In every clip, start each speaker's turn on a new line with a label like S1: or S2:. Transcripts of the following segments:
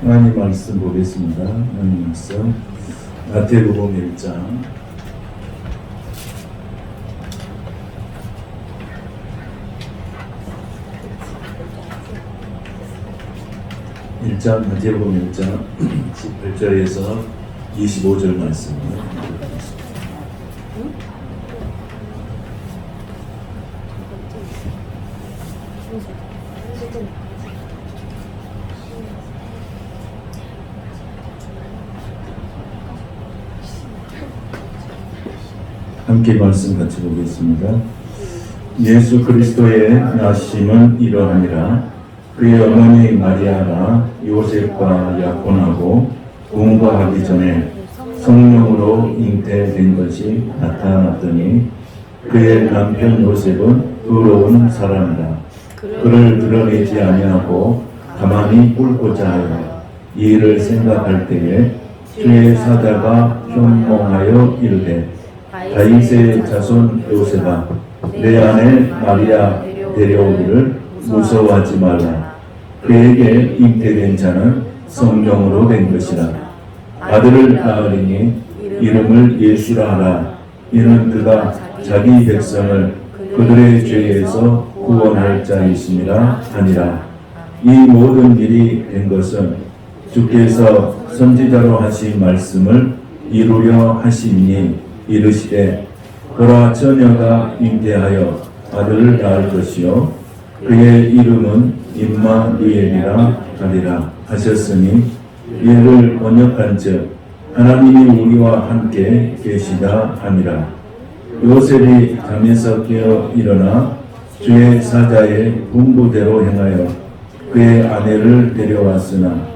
S1: 하나님 말씀 보겠습니다. 하나님 말씀 마태복음 1장 1장 마태복음 1장 18절에서 25절 말씀입니다. 함께 말씀 같이 보겠습니다. 예수 그리스도의 나심은 이러하니라. 그의 어머니 마리아가 요셉과 약혼하고 동거하기 전에 성령으로 잉태된 것이 나타났더니 그의 남편 요셉은 의로운 사람이라. 그를 드러내지 아니하고 가만히 꿇고자 하여 이 일을 생각할 때에 주의 사자가 현몽하여 이르되 다윗의 자손 요셉아, 내 아내 마리아 데려오기를 무서워하지 말라. 그에게 잉태된 자는 성령으로 된 것이라. 아들을 낳으리니 이름을 예수라 하라. 이는 그가 자기 백성을 그들의 죄에서 구원할 자이심이라 하니라. 이 모든 일이 된 것은 주께서 선지자로 하신 말씀을 이루려 하시니 이르시되 보라 처녀가 잉태하여 아들을 낳을 것이요 그의 이름은 임마누엘이라 하리라 하셨으니 이를 번역한즉 하나님이 우리와 함께 계시다 하니라. 요셉이 잠에서 깨어 일어나 주의 사자의 분부대로 행하여 그의 아내를 데려왔으나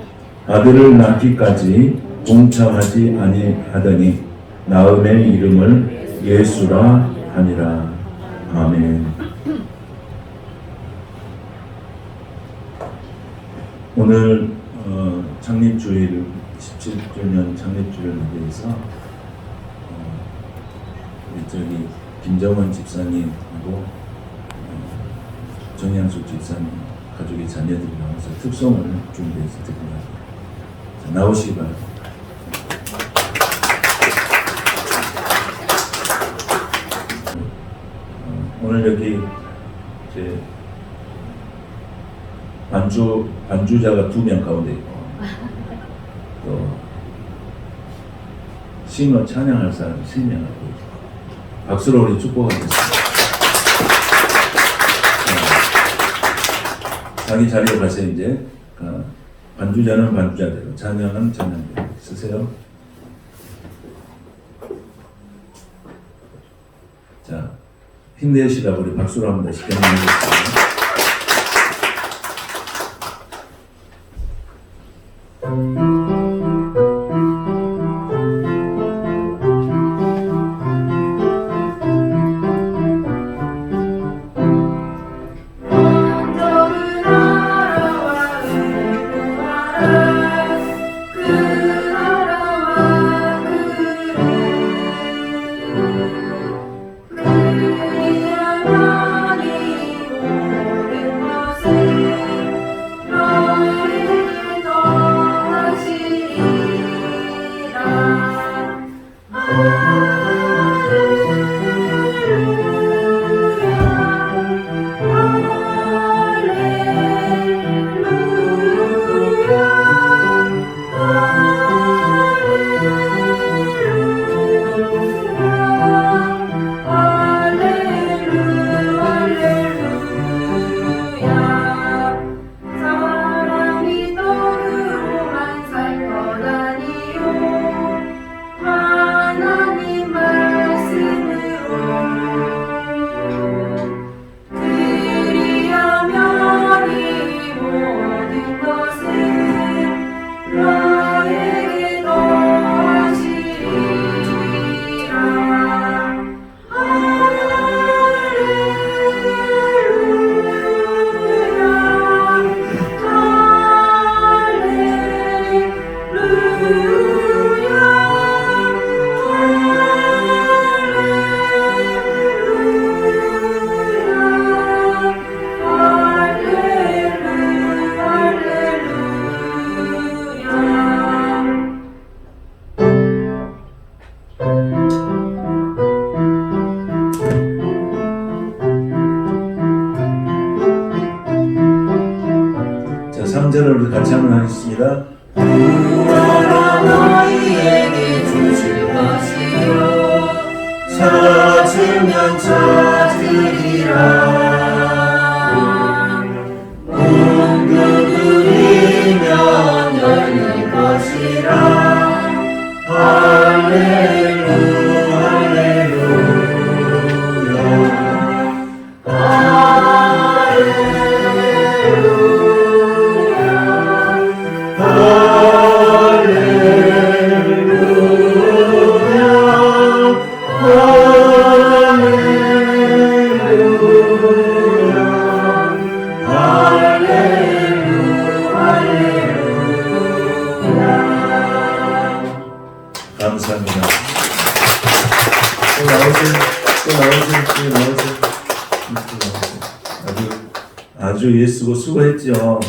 S1: 아들을 낳기까지 동참하지 아니하더니 나음의 이름을 예수라 하니라. 아멘. 오늘 창립주일 17주년 창립주일을 위해서 저기 김정원 집사님하고 정양숙 집사님 가족의 자녀들이 나와서 특송을 준비해서 듣고 나옵니다. 나오시기 바랍니다. 오늘 여기 이제 반주자가 2명 가운데 있고 또 싱어 찬양할 사람이 3명 하고 있고 박수로 우리 축복하겠습니다. 자기 자리로 가세요. 이제 반주자는 반주자대로, 찬양은 찬양대로 쓰세요. 자, 힘내시라고 우리 박수로 한번 다시 경험해보겠습니다. 같이 한번 하겠습니다.
S2: 구하라 너희에게 주실 것이요 찾으면 찾으리라 문을 두드리면 열릴 것이라 할렐루야
S1: 감사합니다. 또 나오세요. 아주 예수고 수고했죠.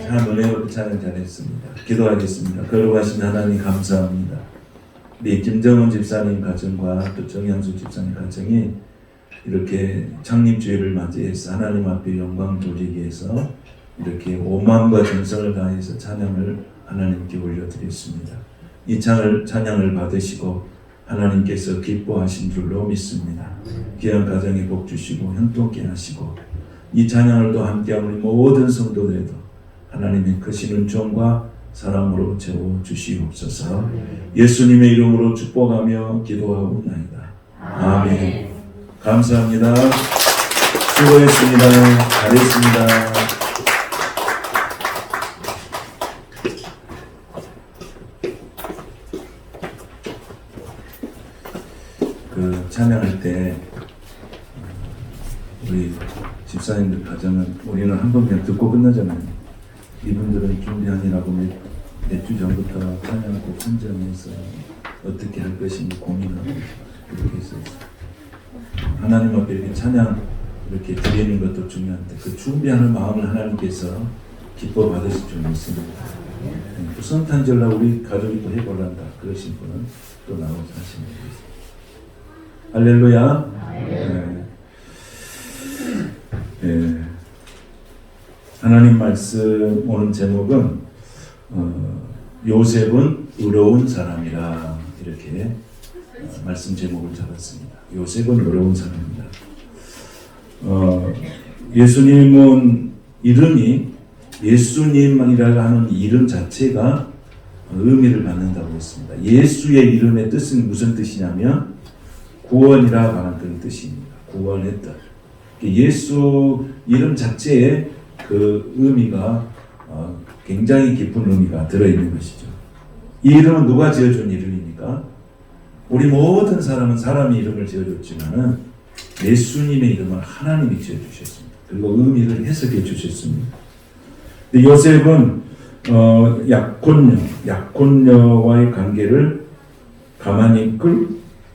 S1: 참 은혜롭게 찬양 잘했습니다. 기도하겠습니다. 거룩하신 하나님 감사합니다. 우리 김정은 집사님 가정과 또 정양수 집사님 가정이 이렇게 창립주일을 맞이해서 하나님 앞에 영광 돌리기 위해서 이렇게 오만과 정성을 다해서 찬양을 하나님께 올려드렸습니다. 이 찬양을 받으시고 하나님께서 기뻐하신 줄로 믿습니다. 귀한 가정에 복 주시고 형통케 하시고 이 찬양을 또 함께한 우리 모든 성도들에도 하나님의 크신 은총과 사랑으로 채워 주시옵소서. 예수님의 이름으로 축복하며 기도하옵나이다. 아멘. 감사합니다. 수고했습니다. 잘했습니다. 찬양할 때 우리 집사님들 가정은 우리는 한 번 그냥 듣고 끝나잖아요. 이분들은 준비하느라고 몇 주 전부터 찬양곡 선정해서 어떻게 할 것인지 고민하고 이렇게 했어요. 하나님 앞에 이렇게 찬양 이렇게 드리는 것도 중요한데 그 준비하는 마음을 하나님께서 기뻐 받으실 줄 믿습니다. 또 성탄절날 우리 가족이 또 해보란다 그러신 분은 또 나오셔서 하시면 되겠습니다. 할렐루야. 네. 하나님 말씀 오늘 제목은 요셉은 의로운 사람이라 이렇게 말씀 제목을 잡았습니다. 요셉은 의로운 사람이다. 예수님은 이름이 예수님이라고 하는 이름 자체가 의미를 갖는다고 했습니다. 예수의 이름의 뜻은 무슨 뜻이냐면 구원이라 하는 그런 뜻입니다. 구원의 뜻. 예수 이름 자체에 그 의미가 굉장히 깊은 의미가 들어있는 것이죠. 이 이름은 누가 지어준 이름입니까? 우리 모든 사람은 사람의 이름을 지어줬지만은 예수님의 이름은 하나님이 지어주셨습니다. 그리고 의미를 해석해 주셨습니다. 근데 요셉은 약혼녀와의 관계를 가만히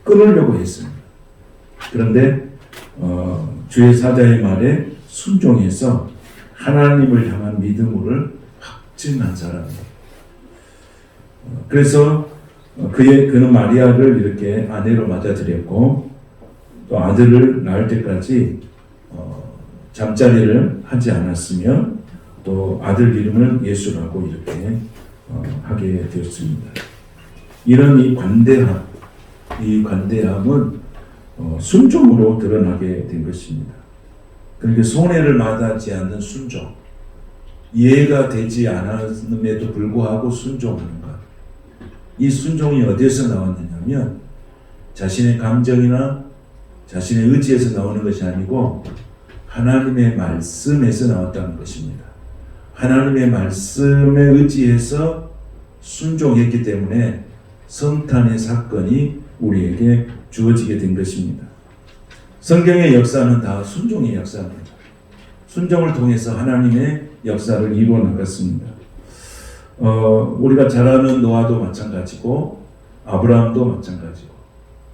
S1: 끊으려고 했습니다. 그런데 주의 사자의 말에 순종해서 하나님을 향한 믿음을 확증한 사람입니다. 그래서 그는 마리아를 이렇게 아내로 맞아들였고 또 아들을 낳을 때까지 잠자리를 하지 않았으며 또 아들 이름을 예수라고 이렇게 하게 되었습니다. 이런 이 관대함은 순종으로 드러나게 된 것입니다. 그러니까 손해를 마다하지 않는 순종, 이해가 되지 않았음에도 불구하고 순종하는 것. 이 순종이 어디에서 나왔느냐면 자신의 감정이나 자신의 의지에서 나오는 것이 아니고 하나님의 말씀에서 나왔다는 것입니다. 하나님의 말씀에 의지해서 순종했기 때문에 성탄의 사건이 우리에게 주어지게 된 것입니다. 성경의 역사는 다 순종의 역사입니다. 순종을 통해서 하나님의 역사를 이루어 나갔습니다. 우리가 잘 아는 노아도 마찬가지고 아브라함도 마찬가지고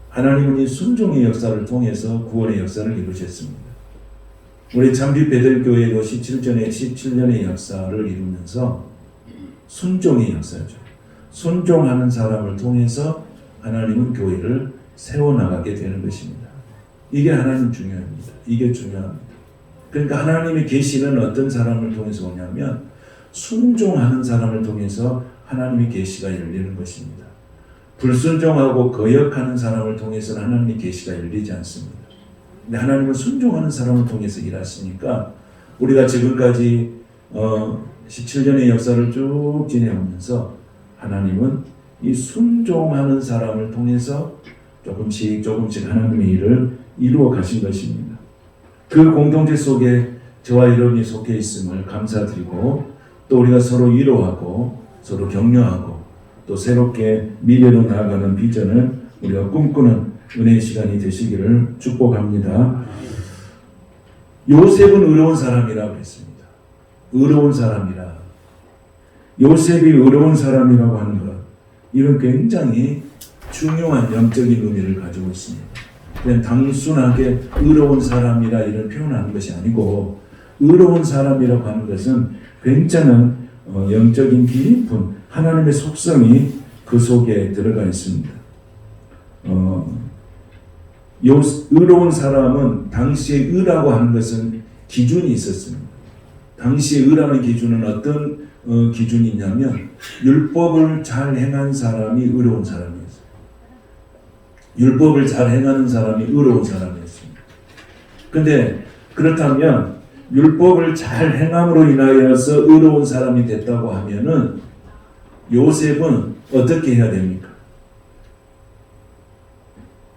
S1: 하나님은 이 순종의 역사를 통해서 구원의 역사를 이루셨습니다. 우리 참빛 베들교회도 17년의 역사를 이루면서 순종의 역사죠. 순종하는 사람을 통해서 하나님은 교회를 세워나가게 되는 것입니다. 이게 하나님 중요합니다. 이게 중요합니다. 그러니까 하나님의 계시는 어떤 사람을 통해서 오냐면 순종하는 사람을 통해서 하나님의 계시가 열리는 것입니다. 불순종하고 거역하는 사람을 통해서는 하나님의 계시가 열리지 않습니다. 근데 하나님은 순종하는 사람을 통해서 일하시니까 우리가 지금까지 17년의 역사를 쭉 지내오면서 하나님은 이 순종하는 사람을 통해서 조금씩 하나님의 일을 이루어 가신 것입니다. 그 공동체 속에 저와 여러분이 속해 있음을 감사드리고 또 우리가 서로 위로하고 서로 격려하고 또 새롭게 미래로 나아가는 비전을 우리가 꿈꾸는 은혜의 시간이 되시기를 축복합니다. 요셉은 의로운 사람이라고 했습니다. 의로운 사람이라. 요셉이 의로운 사람이라고 하는 것, 이건 굉장히 중요한 영적인 의미를 가지고 있습니다. 그냥 단순하게 의로운 사람이라 이런 표현하는 것이 아니고, 의로운 사람이라고 하는 것은 굉장한 영적인 깊은 하나님의 속성이 그 속에 들어가 있습니다. 의로운 사람은 당시에 의라고 하는 것은 기준이 있었습니다. 당시에 의라는 기준은 어떤 기준이 있냐면 율법을 잘 행한 사람이 의로운 사람이었어요. 율법을 잘 행하는 사람이 의로운 사람이었습니다. 그런데 그렇다면 율법을 잘 행함으로 인하여서 의로운 사람이 됐다고 하면은 요셉은 어떻게 해야 됩니까?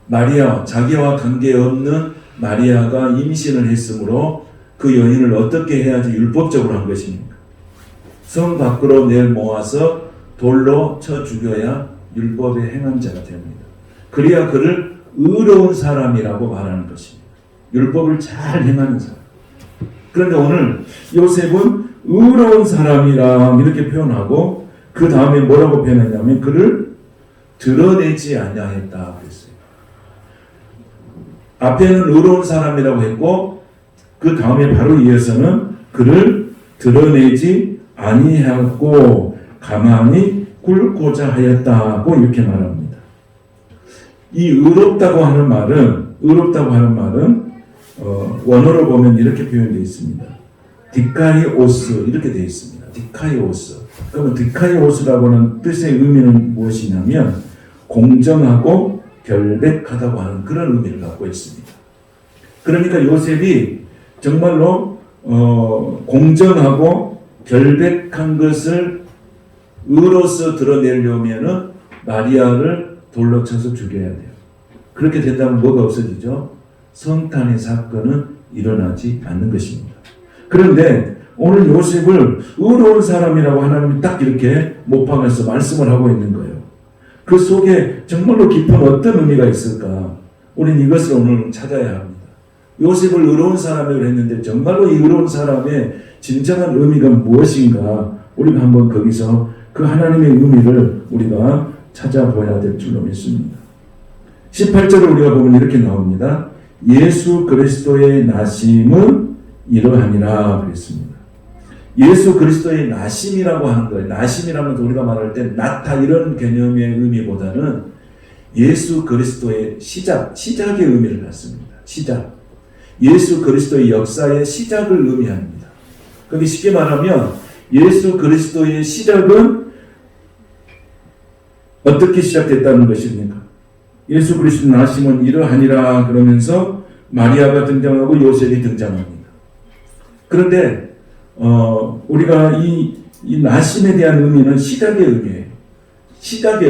S1: 마리아, 자기와 관계없는 마리아가 임신을 했으므로 그 여인을 어떻게 해야지 율법적으로 한 것입니까? 성 밖으로 내모아서 돌로 쳐 죽여야 율법의 행한 자가 됩니다. 그래야 그를 의로운 사람이라고 말하는 것입니다. 율법을 잘 행하는 사람. 그런데 오늘 요셉은 의로운 사람이라 이렇게 표현하고 그 다음에 뭐라고 표현했냐면 그를 드러내지 아니하였다 그랬어요. 앞에는 의로운 사람이라고 했고 그 다음에 바로 이어서는 그를 드러내지 아니하고 가만히 굴고자 하였다고 이렇게 말합니다. 이 의롭다고 하는 말은 원어로 보면 이렇게 표현되어 있습니다. 디카이오스 이렇게 되어 있습니다. 디카이오스. 그러면 디카이오스라고는 뜻의 의미는 무엇이냐면 공정하고 결백하다고 하는 그런 의미를 갖고 있습니다. 그러니까 요셉이 정말로 공정하고 결백한 것을 의로서 드러내려면은 마리아를 돌로 쳐서 죽여야 돼요. 그렇게 된다면 뭐가 없어지죠? 성탄의 사건은 일어나지 않는 것입니다. 그런데 오늘 요셉을 의로운 사람이라고 하나님이 딱 이렇게 모방해서 말씀을 하고 있는 거예요. 그 속에 정말로 깊은 어떤 의미가 있을까? 우리는 이것을 오늘 찾아야 합니다. 요셉을 의로운 사람이라고 했는데 정말로 이 의로운 사람의 진정한 의미가 무엇인가? 우리가 한번 거기서 그 하나님의 의미를 우리가 찾아봐야 될 줄로 믿습니다. 18절을 우리가 보면 이렇게 나옵니다. 예수 그리스도의 나심은 이러하니라 그랬습니다. 예수 그리스도의 나심이라고 하는 거예요. 나심이라면 우리가 말할 때 나타 이런 개념의 의미보다는 예수 그리스도의 시작의 의미를 갖습니다. 시작. 예수 그리스도의 역사의 시작을 의미합니다. 그게 쉽게 말하면 예수 그리스도의 시작은 어떻게 시작됐다는 것입니까? 예수 그리스도의 나심은 이러하니라 그러면서 마리아가 등장하고 요셉이 등장합니다. 그런데 우리가 이 나심에 대한 의미는 시작의 의미예요.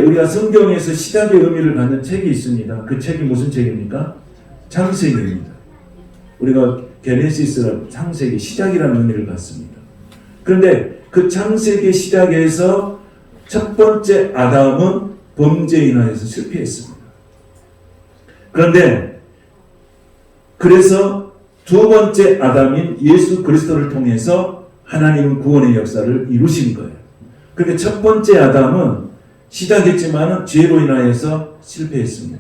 S1: 우리가 성경에서 시작의 의미를 갖는 책이 있습니다. 그 책이 무슨 책입니까? 창세기입니다. 우리가 게네시스라 창세기 시작이라는 의미를 갖습니다. 그런데 그 창세기 시작에서 첫 번째 아담은 범죄에 인하여서 실패했습니다. 그래서 두 번째 아담인 예수 그리스도를 통해서 하나님은 구원의 역사를 이루신 거예요. 그런데 첫 번째 아담은 시작했지만 죄로 인하여서 실패했습니다.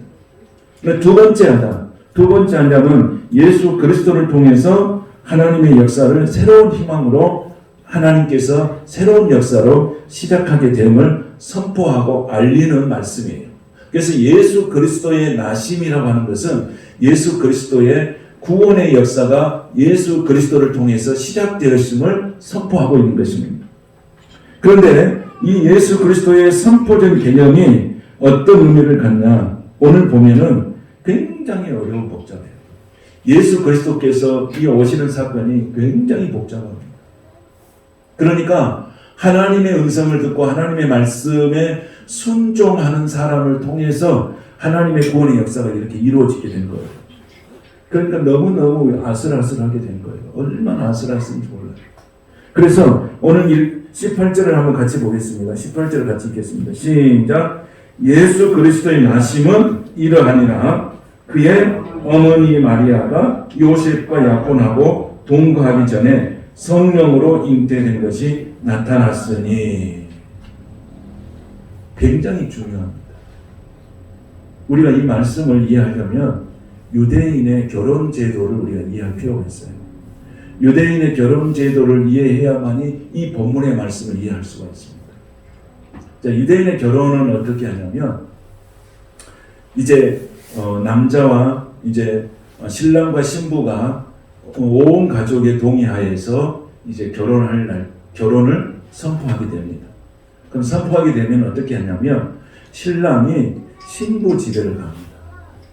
S1: 두 번째 아담은 예수 그리스도를 통해서 하나님의 역사를 새로운 희망으로 하나님께서 새로운 역사로 시작하게 됨을 선포하고 알리는 말씀이에요. 그래서 예수 그리스도의 나심이라고 하는 것은 예수 그리스도의 구원의 역사가 예수 그리스도를 통해서 시작되었음을 선포하고 있는 것입니다. 그런데 이 예수 그리스도의 선포된 개념이 어떤 의미를 갖냐? 오늘 보면은 굉장히 어려운 복잡해요. 예수 그리스도께서 이 오시는 사건이 굉장히 복잡합니다. 그러니까 하나님의 음성을 듣고 하나님의 말씀에 순종하는 사람을 통해서 하나님의 구원의 역사가 이렇게 이루어지게 된 거예요. 그러니까 너무너무 아슬아슬하게 된 거예요. 얼마나 아슬아슬한지 몰라요. 그래서 오늘 18절을 한번 같이 보겠습니다. 18절을 같이 읽겠습니다. 시작. 예수 그리스도의 나심은 이러하니라. 그의 어머니 마리아가 요셉과 약혼하고 동거하기 전에 성령으로 잉태된 것이 나타났으니. 굉장히 중요합니다. 우리가 이 말씀을 이해하려면 유대인의 결혼 제도를 우리가 이해할 필요가 있어요. 유대인의 결혼 제도를 이해해야만이 이 본문의 말씀을 이해할 수가 있습니다. 자, 유대인의 결혼은 어떻게 하냐면 이제 남자와 이제 신랑과 신부가 온 가족의 동의하에서 이제 결혼을 선포하게 됩니다. 그럼 선포하게 되면 어떻게 하냐면 신랑이 신부 집에를 갑니다.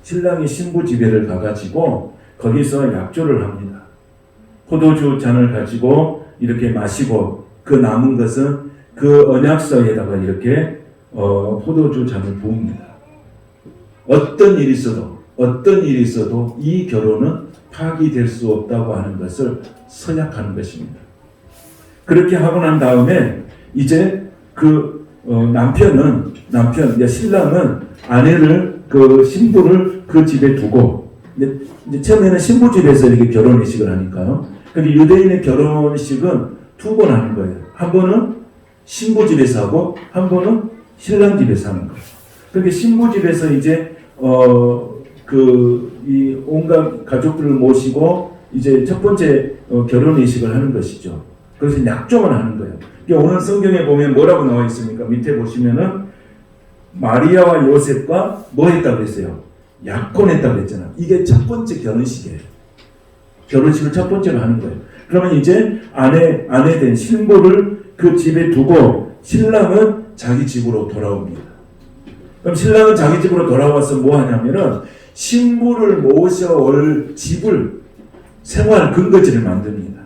S1: 신랑이 신부 집에를 가가지고 거기서 약조를 합니다. 포도주 잔을 가지고 이렇게 마시고 그 남은 것은 그 언약서에다가 이렇게 포도주 잔을 부읍니다. 어떤 일이 있어도 이 결혼은 파기될 수 없다고 하는 것을 서약하는 것입니다. 그렇게 하고 난 다음에 이제 신랑은 아내를 신부를 그 집에 두고 이제 처음에는 신부 집에서 이렇게 결혼식을 하니까요. 근데 유대인의 결혼식은 두 번 하는 거예요. 한 번은 신부 집에서 하고 한 번은 신랑 집에서 하는 거예요. 그렇게 신부 집에서 이제 이 온갖 가족들을 모시고 이제 첫 번째 결혼의식을 하는 것이죠. 그래서 약정을 하는 거예요. 그러니까 오늘 성경에 보면 뭐라고 나와 있습니까? 밑에 보시면은 마리아와 요셉과 뭐 했다고 했어요? 약혼했다고 했잖아요. 이게 첫 번째 결혼식이에요. 결혼식을 첫 번째로 하는 거예요. 그러면 이제 아내 된 신부를 그 집에 두고 신랑은 자기 집으로 돌아옵니다. 그럼 신랑은 자기 집으로 돌아와서 뭐 하냐면은 신부를 모셔올 집을 생활 근거지를 만듭니다.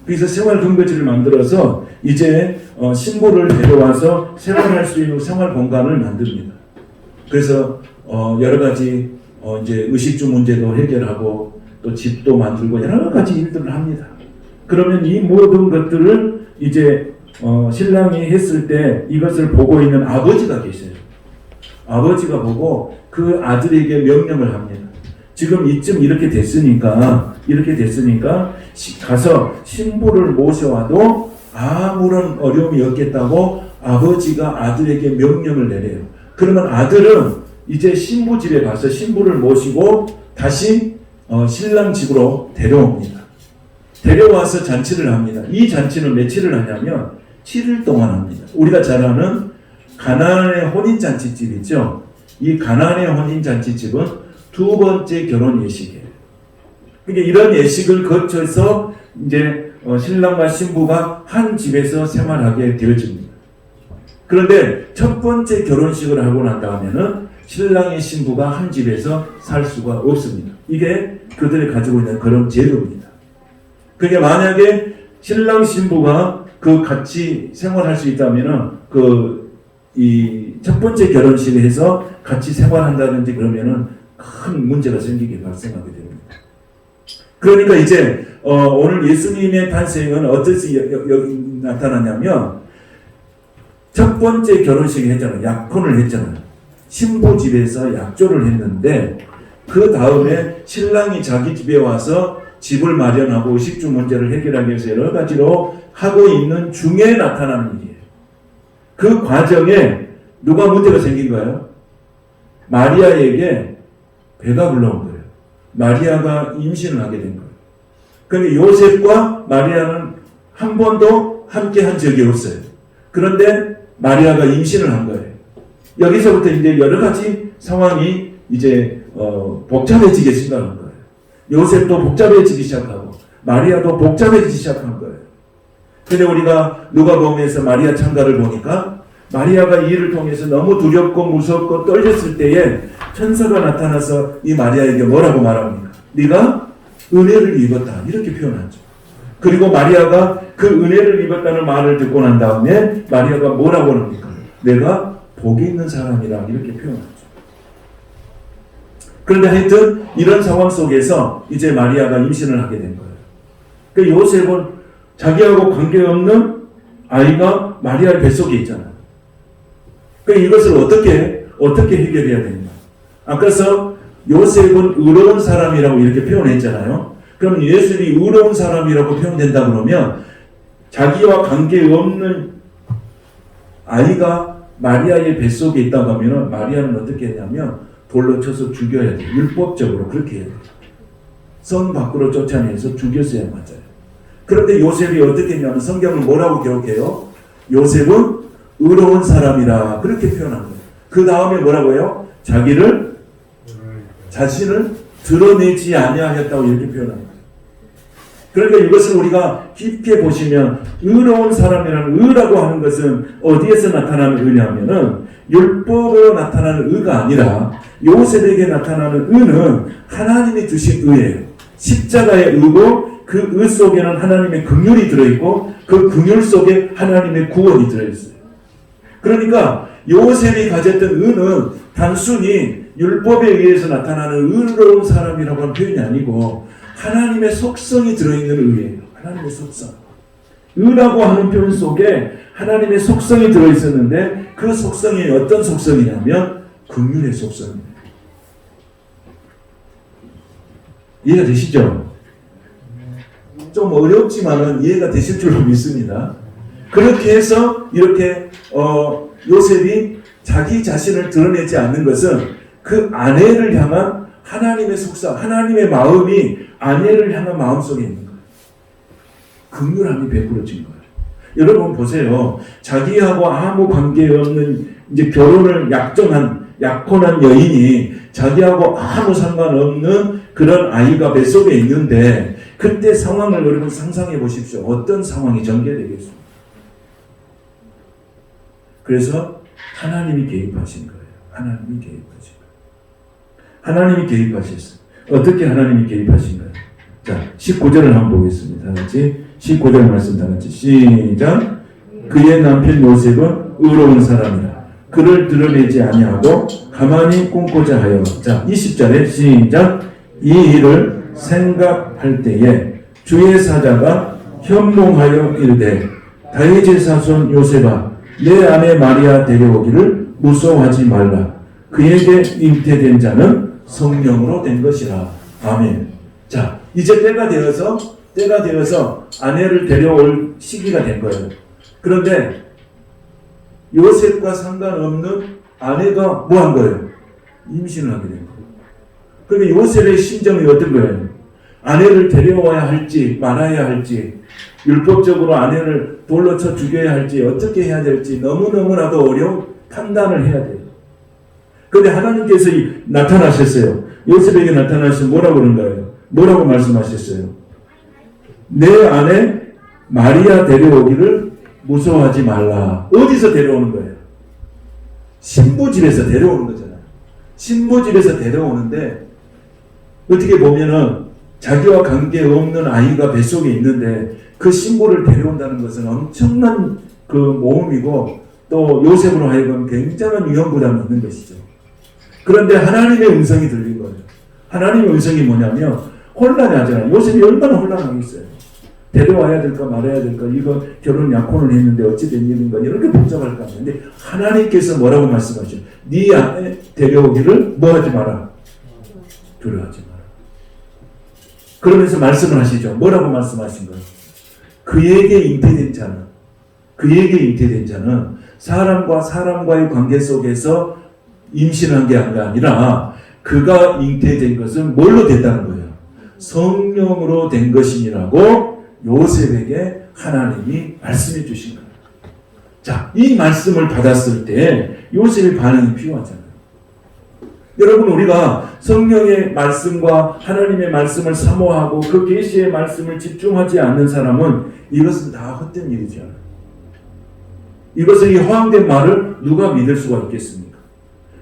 S1: 그래서 생활 근거지를 만들어서 이제 신부를 데려와서 생활할 수 있는 생활 공간을 만듭니다. 그래서 여러 가지 이제 의식주 문제도 해결하고 또 집도 만들고 여러 가지 일들을 합니다. 그러면 이 모든 것들을 이제 신랑이 했을 때 이것을 보고 있는 아버지가 계세요. 아버지가 보고 그 아들에게 명령을 합니다. 지금 이쯤 이렇게 됐으니까 가서 신부를 모셔와도 아무런 어려움이 없겠다고 아버지가 아들에게 명령을 내려요. 그러면 아들은 이제 신부 집에 가서 신부를 모시고 다시 신랑 집으로 데려옵니다. 데려와서 잔치를 합니다. 이 잔치는 며칠을 하냐면 7일 동안 합니다. 우리가 잘 아는 가나안의 혼인잔치집 있죠. 이 가나안의 혼인잔치집은 두 번째 결혼 예식이에요. 그러니까 이런 예식을 거쳐서 이제 신랑과 신부가 한 집에서 생활하게 되어집니다. 그런데 첫 번째 결혼식을 하고 난 다음에는 신랑의 신부가 한 집에서 살 수가 없습니다. 이게 그들이 가지고 있는 그런 제도입니다. 그게 만약에 신랑 신부가 같이 생활할 수 있다면은 이 첫 번째 결혼식을 해서 같이 생활한다든지 그러면은 큰 문제가 발생하게 됩니다. 그러니까 이제 오늘 예수님의 탄생은 어떻게 나타나냐면 첫 번째 결혼식을 했잖아요. 약혼을 했잖아요. 신부 집에서 약조를 했는데 그 다음에 신랑이 자기 집에 와서 집을 마련하고 의식주 문제를 해결하기 위해서 여러 가지로 하고 있는 중에 나타나는 일이에요. 그 과정에 누가 문제가 생긴 거예요? 마리아에게 배가 불러온 거예요. 마리아가 임신을 하게 된 거예요. 그런데 요셉과 마리아는 한 번도 함께 한 적이 없어요. 그런데 마리아가 임신을 한 거예요. 여기서부터 이제 여러 가지 상황이 이제 복잡해지기 시작한 거예요. 요셉도 복잡해지기 시작하고 마리아도 복잡해지기 시작한 거예요. 근데 우리가 누가복음에서 마리아 창가를 보니까 마리아가 이 일을 통해서 너무 두렵고 무섭고 떨렸을 때에 천사가 나타나서 이 마리아에게 뭐라고 말합니까? 네가 은혜를 입었다 이렇게 표현하죠. 그리고 마리아가 그 은혜를 입었다는 말을 듣고 난 다음에 마리아가 뭐라고 합니까? 내가 복이 있는 사람이라 이렇게 표현하죠. 그런데 하여튼 이런 상황 속에서 이제 마리아가 임신을 하게 된 거예요. 그 요셉은 자기하고 관계없는 아이가 마리아의 뱃속에 있잖아요. 그 이것을 어떻게 해결해야 되는가? 아까서 요셉은 의로운 사람이라고 이렇게 표현했잖아요. 그럼 요셉이 의로운 사람이라고 표현된다 그러면 자기와 관계없는 아이가 마리아의 뱃속에 있다고 하면 마리아는 어떻게 했냐면 돌로 쳐서 죽여야 돼요. 율법적으로 그렇게 해야 돼요. 성 밖으로 쫓아내서 죽였어야 맞아요. 그런데 요셉이 어떻게 했냐면 성경은 뭐라고 기록해요? 요셉은 의로운 사람이라 그렇게 표현한 거예요. 그 다음에 뭐라고 해요? 자신을 드러내지 아니하였다고 이렇게 표현한 거예요. 그러니까 이것을 우리가 깊게 보시면 의로운 사람이라는 의라고 하는 것은 어디에서 나타나는 의냐면은 율법으로 나타나는 의가 아니라 요셉에게 나타나는 의는 하나님이 주신 의예요. 십자가의 의고 그 의 속에는 하나님의 긍휼이 들어있고 그 긍휼 속에 하나님의 구원이 들어있어요. 그러니까 요셉이 가졌던 의는 단순히 율법에 의해서 나타나는 의로운 사람이라고 하는 표현이 아니고 하나님의 속성이 들어있는 의예요. 하나님의 속성. 의라고 하는 표현 속에 하나님의 속성이 들어있었는데 그 속성이 어떤 속성이냐면 긍휼의 속성입니다. 이해가 되시죠? 좀 어렵지만은 이해가 되실 줄로 믿습니다. 그렇게 해서 이렇게 요셉이 자기 자신을 드러내지 않는 것은 그 아내를 향한 하나님의 속성, 하나님의 마음이 아내를 향한 마음 속에 있는 거예요. 긍휼함이 베풀어진 거예요. 여러분 보세요. 자기하고 아무 관계없는 이제 결혼을 약혼한 여인이 자기하고 아무 상관없는 그런 아이가 뱃속에 있는데 그때 상황을 여러분 상상해 보십시오. 어떤 상황이 전개되겠습니까? 그래서 하나님이 개입하신 거예요. 하나님이 개입하신 거예요. 하나님이 개입하셨어요. 어떻게 하나님이 개입하신가요? 자, 19절을 한번 보겠습니다. 다 같이 19절 말씀 다 같이 시작. 그의 남편 요셉은 의로운 사람이라 그를 드러내지 아니하고 가만히 꿈꾸자 하여. 자, 20절에 시작. 이 일을 생각할 때에 주의 사자가 현몽하여 이르되 다윗의 자손 요셉아 내 아내 마리아 데려오기를 무서워하지 말라. 그에게 잉태된 자는 성령으로 된 것이라. 아멘. 자, 이제 때가 되어서 아내를 데려올 시기가 된 거예요. 그런데 요셉과 상관없는 아내가 뭐 한 거예요? 임신을 하게 된 거예요. 그러니까 요셉의 심정이 어떤 거예요? 아내를 데려와야 할지 말아야 할지 율법적으로 아내를 돌로 쳐 죽여야 할지 어떻게 해야 될지 너무너무나도 어려운 판단을 해야 돼요. 그런데 하나님께서 나타나셨어요. 요셉에게 나타나셔서 뭐라고 그런가요? 뭐라고 말씀하셨어요? 내 아내 마리아 데려오기를 무서워하지 말라. 어디서 데려오는 거예요? 신부집에서 데려오는 거잖아요. 신부집에서 데려오는데 어떻게 보면은 자기와 관계없는 아이가 뱃속에 있는데 그 신부를 데려온다는 것은 엄청난 그 모험이고 또 요셉으로 하여금 굉장한 위험부담이 있는 것이죠. 그런데 하나님의 음성이 들린 거예요. 하나님의 음성이 뭐냐면 혼란이 하잖아요. 요셉이 얼마나 혼란하겠어요. 데려와야 될까 말아야 될까 이거 결혼 약혼을 했는데 어찌 된 일인가 이렇게 복잡할 거 아니에요. 근데 하나님께서 뭐라고 말씀하셔? 네 아내 데려오기를 뭐하지 마라. 두려워하지 마라. 그러면서 말씀을 하시죠. 뭐라고 말씀하신 거예요? 그에게 잉태된 자는 사람과 사람과의 관계 속에서 임신한 게 아니라 그가 잉태된 것은 뭘로 됐다는 거예요? 성령으로 된 것이니라고 요셉에게 하나님이 말씀해 주신 거예요. 자, 이 말씀을 받았을 때 요셉의 반응이 필요하잖아요. 여러분, 우리가 성령의 말씀과 하나님의 말씀을 사모하고 그 계시의 말씀을 집중하지 않는 사람은 이것은 다 헛된 일이죠. 이것을, 이 허황된 말을 누가 믿을 수가 있겠습니까?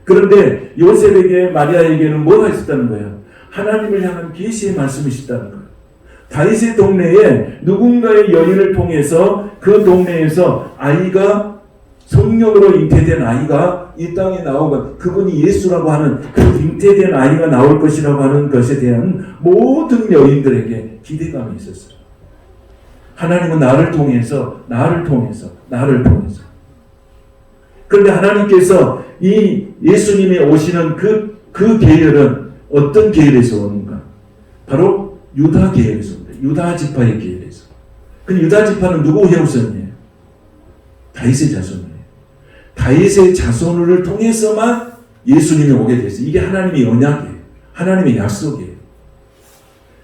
S1: 그런데 요셉에게, 마리아에게는 뭐가 있었다는 거예요? 하나님을 향한 계시의 말씀이 있었다는 거예요. 다윗의 동네에 누군가의 여인을 통해서 그 동네에서 아이가, 성령으로 잉태된 아이가 이 땅에 나오고, 그분이 예수라고 하는 그 잉태된 아이가 나올 것이라고 하는 것에 대한 모든 여인들에게 기대감이 있었어요. 하나님은 나를 통해서. 그런데 하나님께서 이 예수님이 오시는 그 계열은 어떤 계열에서 오는가? 바로 유다 계열에서 옵니다. 유다 지파의 계열에서. 근데 유다 지파는 누구의 후손이에요? 다윗의 자손이에요. 다윗의 자손을 통해서만 예수님이 오게 됐어요. 이게 하나님의 언약이에요. 하나님의 약속이에요.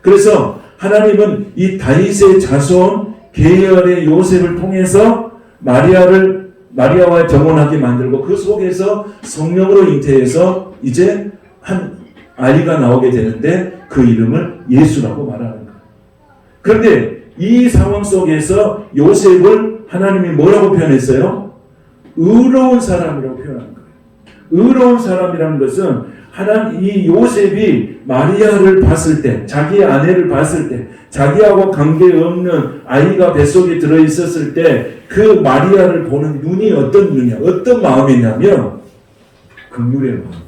S1: 그래서 하나님은 이 다윗의 자손 계열의 요셉을 통해서 마리아와 정혼하게 만들고, 그 속에서 성령으로 잉태해서 이제 한 아이가 나오게 되는데 그 이름을 예수라고 말하는 거예요. 그런데 이 상황 속에서 요셉을 하나님이 뭐라고 표현했어요? 의로운 사람이라고 표현한 거예요. 의로운 사람이라는 것은 이 요셉이 마리아를 봤을 때, 자기의 아내를 봤을 때, 자기하고 관계없는 아이가 뱃속에 들어있었을 때 그 마리아를 보는 눈이 어떤 눈이야? 어떤 마음이냐면 긍휼의 마음이에요.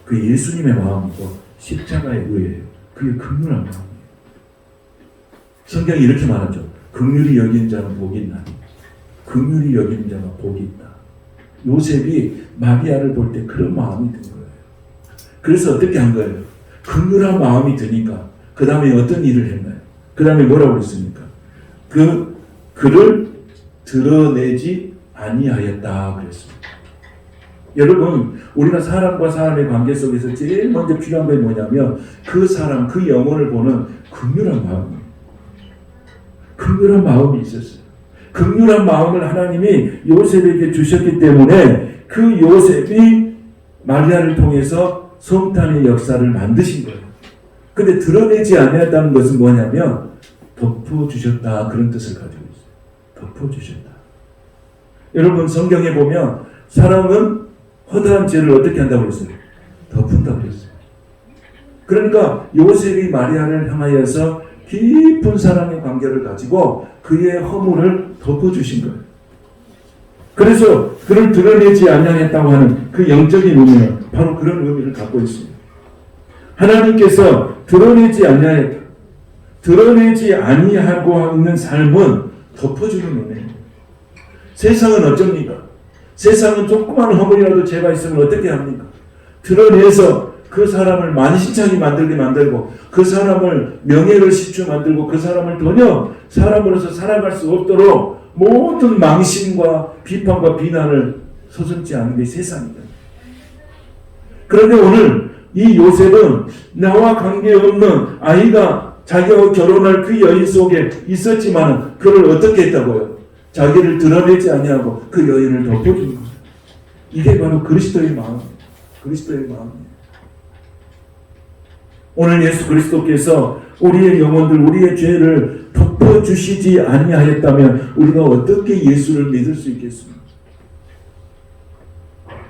S1: 그 예수님의 마음이고 십자가의 의예요. 그게 긍휼한 마음이에요. 성경이 이렇게 말하죠. 긍휼히 여긴 자는 복이 있나니. 긍휼히 여긴 자가 복이 있다. 요셉이 마리아를 볼 때 그런 마음이 든 거예요. 그래서 어떻게 한 거예요? 긍휼한 마음이 드니까 그 다음에 어떤 일을 했나요? 그 다음에 뭐라고 했습니까? 그를 드러내지 아니하였다 그랬습니다. 여러분, 우리가 사람과 사람의 관계 속에서 제일 먼저 필요한 게 뭐냐면 그 사람, 그 영혼을 보는 긍휼한 마음이에요. 긍휼한 마음이 있었어요. 긍휼한 마음을 하나님이 요셉에게 주셨기 때문에 그 요셉이 마리아를 통해서 성탄의 역사를 만드신 거예요. 근데 드러내지 않았다는 것은 뭐냐면 덮어주셨다, 그런 뜻을 가지고 있어요. 덮어주셨다. 여러분, 성경에 보면 사람은 허다한 죄를 어떻게 한다고 했어요? 덮은다고 했어요. 그러니까 요셉이 마리아를 향하여서 깊은 사랑의 관계를 가지고 그의 허물을 덮어주신 거예요. 그래서 그를 드러내지 아니하였다고 하는 그 영적인 의미는 바로 그런 의미를 갖고 있습니다. 하나님께서 드러내지 아니하고 있는 삶은 덮어주는 은혜예요. 세상은 어쩝니까? 세상은 조그만 허물이라도 죄가 있으면 어떻게 합니까? 드러내서 그 사람을 만신창이 만들게 만들고, 그 사람을 명예를 시추 만들고, 그 사람을 전혀 사람으로서 살아갈 수 없도록 모든 망신과 비판과 비난을 서슴지 않는 게 세상이다. 그런데 오늘 이 요셉은 나와 관계없는 아이가 자기와 결혼할 그 여인 속에 있었지만 그를 어떻게 했다고요? 자기를 드러내지 아니하고 그 여인을 덮어준 거예요. 이게 바로 그리스도의 마음이에요. 그리스도의 마음이에요. 오늘 예수 그리스도께서 우리의 영혼들, 우리의 죄를 덮어주시지 아니하였다면 우리가 어떻게 예수를 믿을 수 있겠습니까?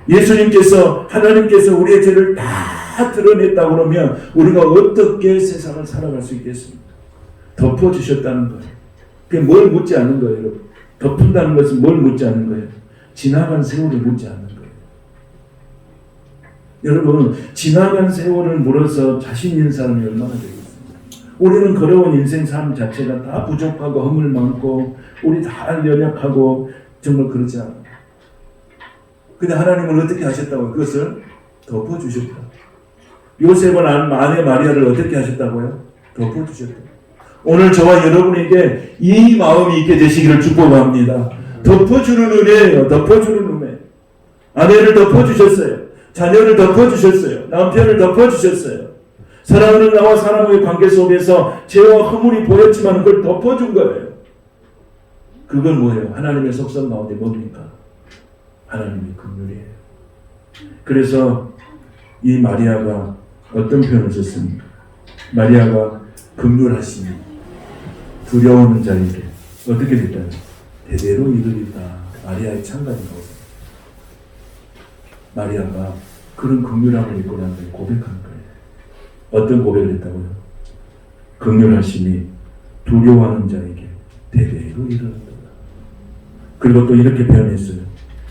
S1: 예수님께서, 하나님께서 우리의 죄를 다 드러냈다 그러면 우리가 어떻게 세상을 살아갈 수 있겠습니까? 덮어주셨다는 거예요. 그게 뭘 묻지 않는 거예요, 여러분. 덮은다는 것은 뭘 묻지 않는 거예요? 지나간 세월을 묻지 않는 거예요. 여러분, 지나간 세월을 물어서 자신 있는 사람이 얼마나 되겠습니까? 우리는 걸어온 인생 삶 자체가 다 부족하고 허물 많고 우리 다 연약하고 정말 그렇지 않아요. 근데 하나님은 어떻게 하셨다고요? 그것을 덮어주셨다. 요셉은 아내 마리아를 어떻게 하셨다고요? 덮어주셨다. 오늘 저와 여러분에게 이 마음이 있게 되시기를 축복합니다. 덮어주는 은혜예요. 덮어주는 은혜. 아내를 덮어주셨어요. 자녀를 덮어주셨어요. 남편을 덮어주셨어요. 사랑하는 나와 사람의 관계 속에서 죄와 허물이 보였지만 그걸 덮어준 거예요. 그건 뭐예요? 하나님의 속성 가운데 뭡니까? 하나님의 긍휼이에요. 그래서 이 마리아가 어떤 표현을 썼습니까? 마리아가 긍휼하시니 두려워하는 자에게 어떻게 됐다요? 대대로 이르리다. 마리아의 찬간이 나오죠. 마리아가 그런 긍휼함을 입고 난 뒤에 고백하는 거예요. 어떤 고백을 했다고요? 긍휼하시니 두려워하는 자에게 대대로 이르는다. 그리고 또 이렇게 표현했어요.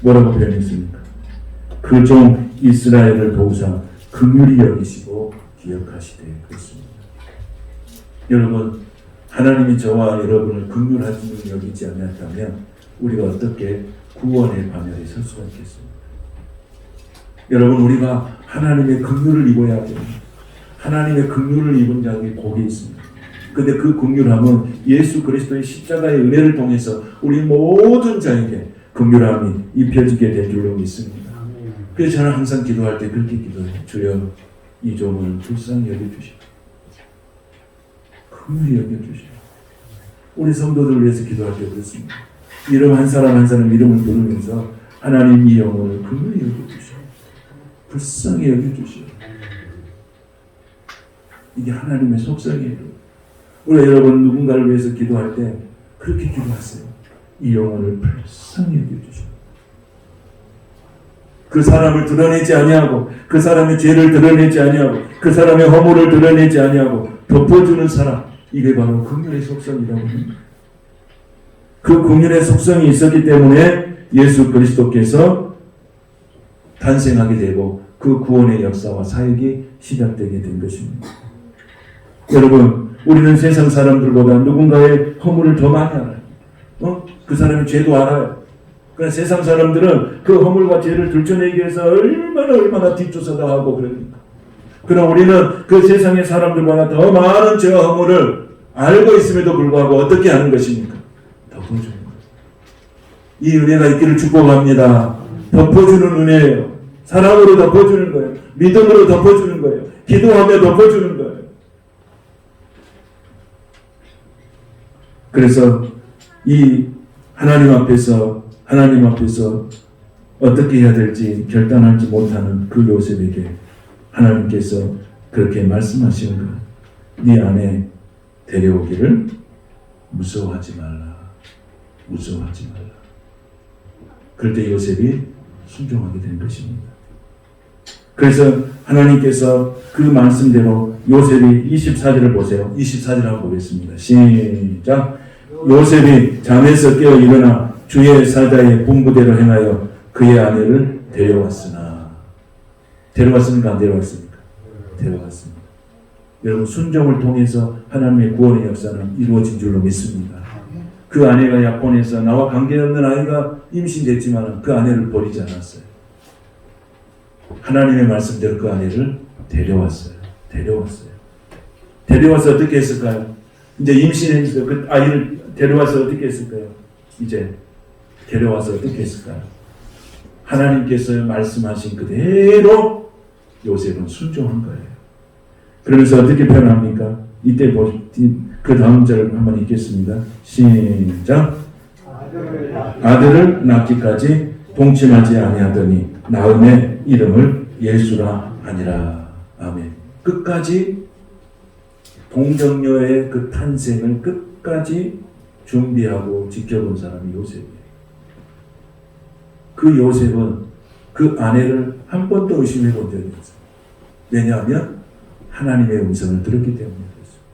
S1: 뭐라고 표현했습니까? 그 종 이스라엘을 도우사 긍휼히 여기시고 기억하시되 그랬습니다. 여러분, 하나님이 저와 여러분을 긍휼하시는 여기지 않았다면 우리가 어떻게 구원의 반열에 설 수가 있겠습니까? 여러분, 우리가 하나님의 긍휼을 입어야 합니다. 하나님의 긍휼을 입은 자에게 복이 있습니다. 근데 그 긍휼함은 예수 그리스도의 십자가의 은혜를 통해서 우리 모든 자에게 긍휼함이 입혀지게 될 줄로 믿습니다. 그래서 저는 항상 기도할 때 그렇게 기도해요. 주여, 이 종을 불쌍히 여겨주시고 긍휼히 여겨주시고. 우리 성도들을 위해서 기도할 때 그렇습니다. 이름 한 사람 한 사람 이름을 부르면서 하나님 이 영혼을 긍휼히 여겨주시고 불쌍히 여겨주시고. 이게 하나님의 속성이에요. 우리 여러분 누군가를 위해서 기도할 때 그렇게 기도하세요. 이 영혼을 불쌍히 여겨주시고 그 사람을 드러내지 아니하고 그 사람의 죄를 드러내지 아니하고 그 사람의 허물을 드러내지 아니하고 덮어주는 사람, 이게 바로 긍휼의 속성이라고 합니다. 그 긍휼의 속성이 있었기 때문에 예수 그리스도께서 탄생하게 되고 그 구원의 역사와 사역이 시작되게 된 것입니다. 여러분, 우리는 세상 사람들보다 누군가의 허물을 더 많이 알아요. 그 사람의 죄도 알아요. 그러나 세상 사람들은 그 허물과 죄를 들춰내기 위해서 얼마나 뒷조사도 하고 그럽니까? 그러나 우리는 그 세상의 사람들보다 더 많은 죄와 허물을 알고 있음에도 불구하고 어떻게 하는 것입니까? 덮어주는 거예요. 이 은혜가 있기를 축복합니다. 덮어주는 은혜예요. 사랑으로 덮어주는 거예요. 믿음으로 덮어주는 거예요. 기도하며 덮어주는 거예요. 그래서 이 하나님 앞에서 어떻게 해야 될지 결단하지 못하는 그 요셉에게 하나님께서 그렇게 말씀하시는 거예요. 네 안에 데려오기를 무서워하지 말라. 무서워하지 말라. 그럴 때 요셉이 순종하게 된 것입니다. 그래서 하나님께서 그 말씀대로 요셉이 24절을 보세요. 24절 한번 보겠습니다. 시작. 요셉이 잠에서 깨어 일어나 주의 사자의 분부대로 행하여 그의 아내를 데려왔으나. 데려왔습니까? 안 데려왔습니까? 데려왔습니다. 여러분, 순종을 통해서 하나님의 구원의 역사는 이루어진 줄로 믿습니다. 그 아내가 약혼해서 나와 관계없는 아이가 임신됐지만 그 아내를 버리지 않았어요. 하나님의 말씀대로 그 아내를 데려왔어요. 데려와서 어떻게 했을까요? 이제 임신해서 그 아이를 데려와서 어떻게 했을까요? 이제 데려와서 어떻게 했을까요? 하나님께서 말씀하신 그대로 요셉은 순종한 거예요. 그러면서 어떻게 표현합니까? 이때 그 다음 절을 한번 읽겠습니다. 시작. 아들을 낳기까지 동침하지 아니하더니 나음의 이름을 예수라 하니라. 아멘. 끝까지 동정녀의 그 탄생을 끝까지 준비하고 지켜본 사람이 요셉이에요. 그 요셉은 그 아내를 한 번도 의심해 본 적이 없어요. 왜냐하면 하나님의 음성을 들었기 때문에 그렇습니다.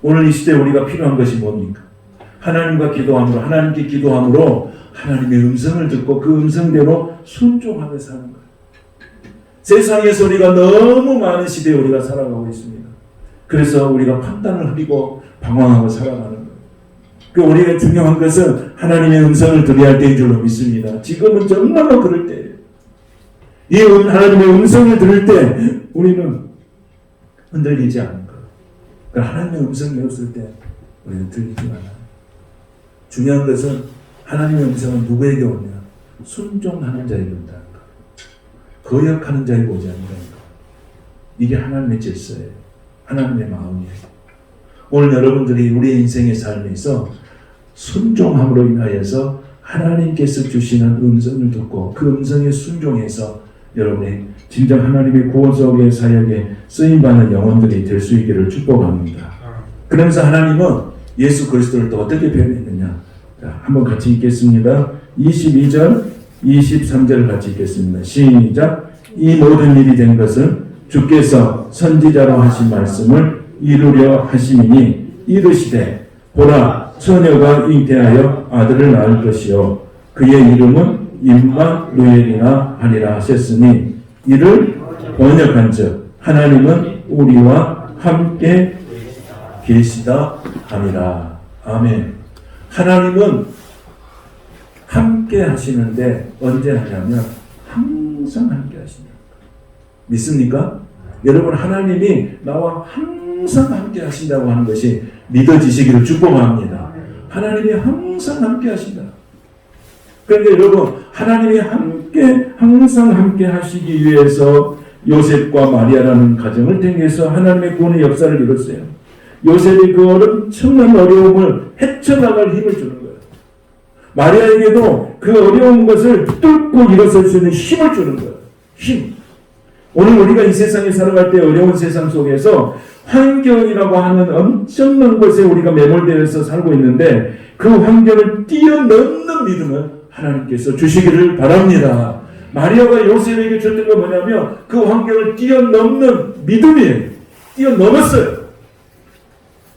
S1: 오늘 이 시대에 우리가 필요한 것이 뭡니까? 하나님과 기도함으로, 하나님께 기도함으로 하나님의 음성을 듣고 그 음성대로 순종하며 사는 거예요. 세상의 소리가 너무 많은 시대에 우리가 살아가고 있습니다. 그래서 우리가 판단을 흐리고 방황하고 살아가는 거예요. 그 우리가 중요한 것은 하나님의 음성을 들어야 할 때인 줄로 믿습니다. 지금은 정말로 그럴 때예요. 이 하나님의 음성을 들을 때 우리는 흔들리지 않는 거예요. 그러니까 하나님의 음성이 없을 때 우리는 들리지 않아요. 중요한 것은 하나님의 음성은 누구에게 오냐? 순종하는 자에게 온다는 거예요. 거역하는 자에게 오지 않는다는 거예요. 이게 하나님의 질서예요. 하나님의 마음이에요. 오늘 여러분들이 우리의 인생의 삶에서 순종함으로 인하여서 하나님께서 주시는 음성을 듣고 그 음성에 순종해서 여러분이 진정 하나님의 구원속의 사역에 쓰임받는 영혼들이 될 수 있기를 축복합니다. 그러면서 하나님은 예수 그리스도를 또 어떻게 표현했느냐. 자, 한번 같이 읽겠습니다. 22절, 23절을 같이 읽겠습니다. 시작. 이 모든 일이 된 것은 주께서 선지자로 하신 말씀을 이루려 하심이니 이르시되 보라 처녀가 잉태하여 아들을 낳을 것이요 그의 이름은 임마누엘이나 하리라 하셨으니 이를 번역한즉 하나님은 우리와 함께 계시다 함이라. 아멘. 하나님은 함께 하시는데 언제 하냐면 항상 함께 하신다. 믿습니까? 여러분, 하나님이 나와 항상 함께 하신다고 하는 것이 믿어지시기를 축복합니다. 하나님이 항상 함께 하신다. 그런데 여러분, 하나님이 항상 함께 하시기 위해서 요셉과 마리아라는 가정을 통해서 하나님의 구원의 역사를 이뤘어요. 요셉이 그 엄청난 어려움을 헤쳐나갈 힘을 주는 거예요. 마리아에게도 그 어려운 것을 뚫고 일어설 수 있는 힘을 주는 거예요. 힘. 오늘 우리가 이 세상에 살아갈 때 어려운 세상 속에서 환경이라고 하는 엄청난 것에 우리가 매몰되어서 살고 있는데 그 환경을 뛰어넘는 믿음을 하나님께서 주시기를 바랍니다. 마리아가 요셉에게 줬던 건 뭐냐면 그 환경을 뛰어넘는 믿음이에요. 뛰어넘었어요.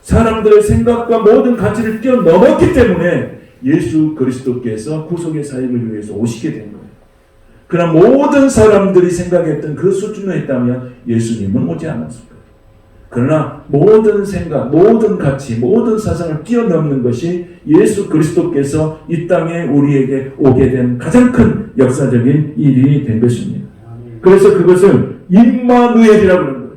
S1: 사람들의 생각과 모든 가치를 뛰어넘었기 때문에 예수 그리스도께서 구속의 사역을 위해서 오시게 된 거예요. 그러나 모든 사람들이 생각했던 그 수준으로 했다면 예수님은 오지 않았을 거예요. 그러나 모든 생각, 모든 가치, 모든 사상을 뛰어넘는 것이 예수 그리스도께서 이 땅에 우리에게 오게 된 가장 큰 역사적인 일이 된 것입니다. 그래서 그것을 임마누엘이라고 하는 거예요.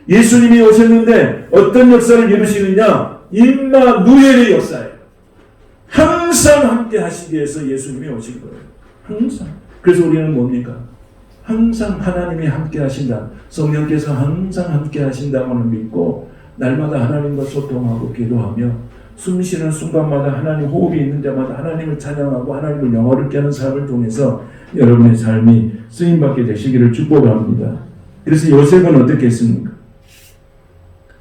S1: 예수님이 오셨는데 어떤 역사를 이루시느냐? 임마누엘의 역사예요. 항상 함께 하시기 위해서 예수님이 오신 거예요. 항상. 그래서 우리는 뭡니까? 항상 하나님이 함께 하신다. 성령께서 항상 함께 하신다고는 믿고 날마다 하나님과 소통하고 기도하며 숨쉬는 순간마다 하나님 호흡이 있는 자마다 하나님을 찬양하고 하나님을 영어롭게 하는 삶을 통해서 여러분의 삶이 쓰임받게 되시기를 축복합니다. 그래서 요셉은 어떻게 했습니까?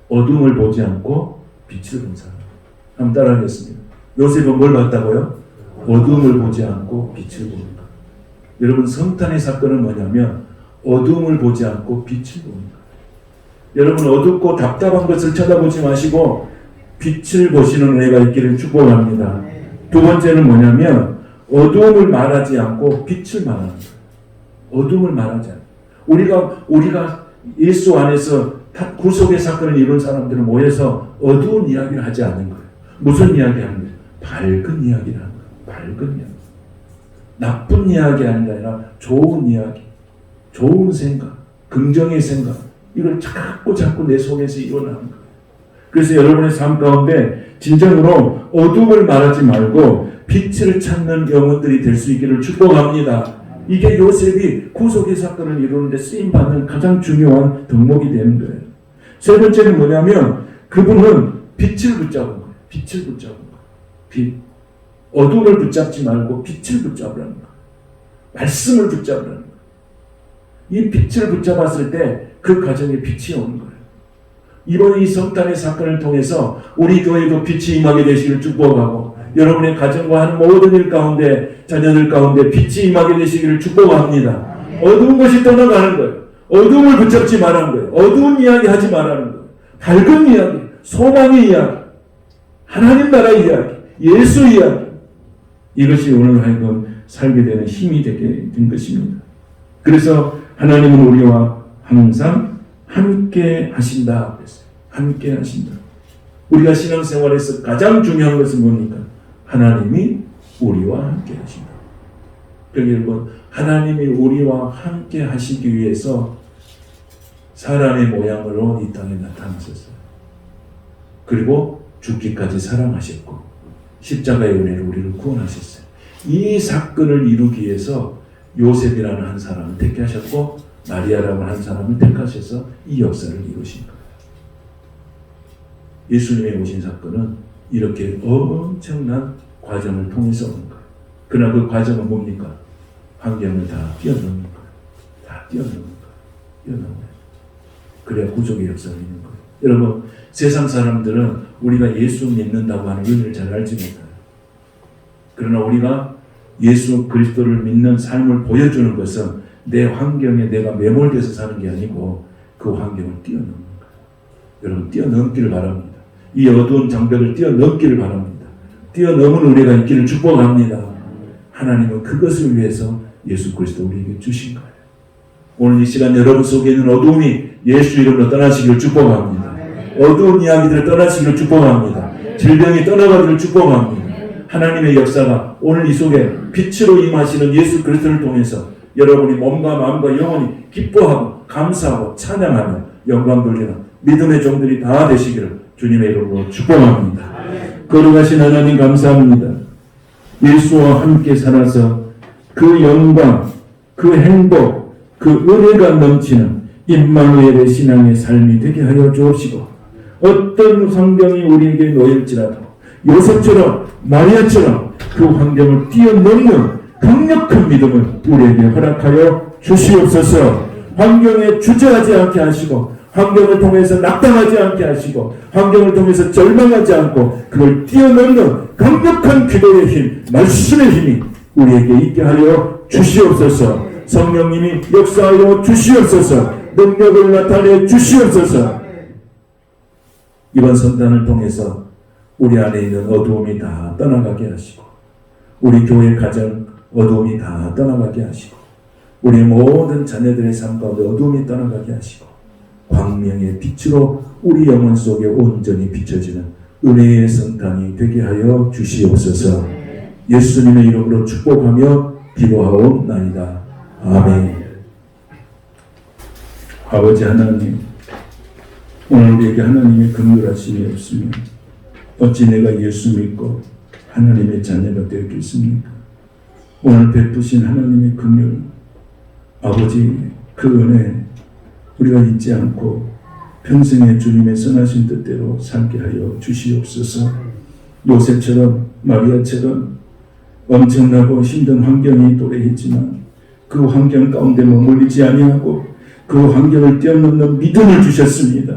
S1: 어둠을 보지 않고 빛을 본 사람. 한번 따라하겠습니다. 요셉은 뭘 봤다고요? 어둠을 보지 않고 빛을 보는 것. 여러분, 성탄의 사건은 뭐냐면 어둠을 보지 않고 빛을 보는 것. 여러분, 어둡고 답답한 것을 쳐다보지 마시고 빛을 보시는 은혜가 있기를 축복합니다. 두 번째는 뭐냐면 어둠을 말하지 않고 빛을 말하는 거예요. 어둠을 말하지 않고 우리가 예수 안에서 구속의 사건을 이룬 사람들은 모여서 어두운 이야기를 하지 않는 거예요. 무슨 이야기 하는 거예요? 밝은 이야기를 하는 거예요. 밝은 이야기. 나쁜 이야기 아니라 좋은 이야기, 좋은 생각, 긍정의 생각, 이걸 자꾸 내 속에서 일어나는 거예요. 그래서 여러분의 삶 가운데 진정으로 어둠을 말하지 말고 빛을 찾는 영혼들이 될 수 있기를 축복합니다. 이게 요셉이 구속의 사건을 이루는데 쓰임받는 가장 중요한 덕목이 되는 거예요. 세 번째는 뭐냐면 그분은 빛을 붙잡은 거예요. 빛을 붙잡은 거예요. 빛. 어둠을 붙잡지 말고 빛을 붙잡으라는 거예요. 말씀을 붙잡으라는 거예요. 이 빛을 붙잡았을 때 그 가정에 빛이 오는 거예요. 이번 이 성탄의 사건을 통해서 우리 교회도 빛이 임하게 되시기를 축복하고 여러분의 가정과 하는 모든 일 가운데 자녀들 가운데 빛이 임하게 되시기를 축복합니다. 어두운 것이 떠나가는 거예요. 어둠을 붙잡지 말라는 거예요. 어두운 이야기 하지 말라는 거예요. 밝은 이야기, 소망의 이야기, 하나님 나라의 이야기, 예수 이야기, 이것이 오늘 하여금 살게 되는 힘이 되게 된 것입니다. 그래서 하나님은 우리와 항상 함께 하신다 그랬어요. 함께 하신다. 우리가 신앙생활에서 가장 중요한 것은 뭡니까? 하나님이 우리와 함께 하신다. 그러니까 여러분, 하나님이 우리와 함께 하시기 위해서 사람의 모양으로 이 땅에 나타나셨어요. 그리고 죽기까지 사랑하셨고 십자가의 은혜로 우리를 구원하셨어요. 이 사건을 이루기 위해서 요셉이라는 한 사람을 택하셨고 마리아라는 한 사람을 택하셔서 이 역사를 이루신 거예요. 예수님의 오신 사건은 이렇게 엄청난 과정을 통해서 오는 거예요. 그러나 그 과정은 뭡니까? 환경을 다 뛰어넘는 거예요. 다 뛰어넘는 거예요. 뛰어넘어요. 그래야 구속의 역사가 있는 거예요. 여러분, 세상 사람들은 우리가 예수 믿는다고 하는 의미를 잘 알지 못해요. 그러나 우리가 예수 그리스도를 믿는 삶을 보여주는 것은 내 환경에 내가 매몰돼서 사는 게 아니고 그 환경을 뛰어넘는 거예요. 여러분, 뛰어넘기를 바랍니다. 이 어두운 장벽을 뛰어넘기를 바랍니다. 뛰어넘은 우리가 있기를 축복합니다. 하나님은 그것을 위해서 예수 그리스도 우리에게 주신 거예요. 오늘 이 시간 여러분 속에 있는 어두움이 예수 이름으로 떠나시기를 축복합니다. 어두운 이야기들을 떠나시기를 축복합니다. 질병이 떠나가기를 축복합니다. 하나님의 역사가 오늘 이 속에 빛으로 임하시는 예수 그리스도를 통해서 여러분이 몸과 마음과 영혼이 기뻐하고 감사하고 찬양하며 영광 돌리는 믿음의 종들이 다 되시기를 주님의 이름으로 축복합니다. 거룩하신 하나님 감사합니다. 예수와 함께 살아서 그 영광, 그 행복, 그 은혜가 넘치는 임마누엘의 신앙의 삶이 되게 하여 주옵시고, 어떤 환경이 우리에게 놓일지라도 요셉처럼 마리아처럼 그 환경을 뛰어넘는 강력한 믿음을 우리에게 허락하여 주시옵소서. 환경에 주저하지 않게 하시고, 환경을 통해서 낙담하지 않게 하시고, 환경을 통해서 절망하지 않고 그걸 뛰어넘는 강력한 기도의 힘, 말씀의 힘이 우리에게 있게 하여 주시옵소서. 성령님이 역사하여 주시옵소서. 능력을 나타내 주시옵소서. 이번 성탄을 통해서 우리 안에 있는 어두움이 다 떠나가게 하시고, 우리 교회 가정 어두움이 다 떠나가게 하시고, 우리 모든 자녀들의 삶 가운데 어두움이 떠나가게 하시고, 광명의 빛으로 우리 영혼 속에 온전히 비춰지는 은혜의 성탄이 되게 하여 주시옵소서. 예수님의 이름으로 축복하며 기도하옵나이다. 아멘. 아버지 하나님, 오늘 우리에게 하나님의 긍휼하심이 없으면 어찌 내가 예수 믿고 하나님의 자녀가 되었겠습니까? 오늘 베푸신 하나님의 긍휼, 아버지 그 은혜 우리가 잊지 않고 평생에 주님의 선하신 뜻대로 살게 하여 주시옵소서. 요셉처럼 마리아처럼 엄청나고 힘든 환경이 도래했지만 그 환경 가운데 머물리지 아니하고 그 환경을 뛰어넘는 믿음을 주셨습니다.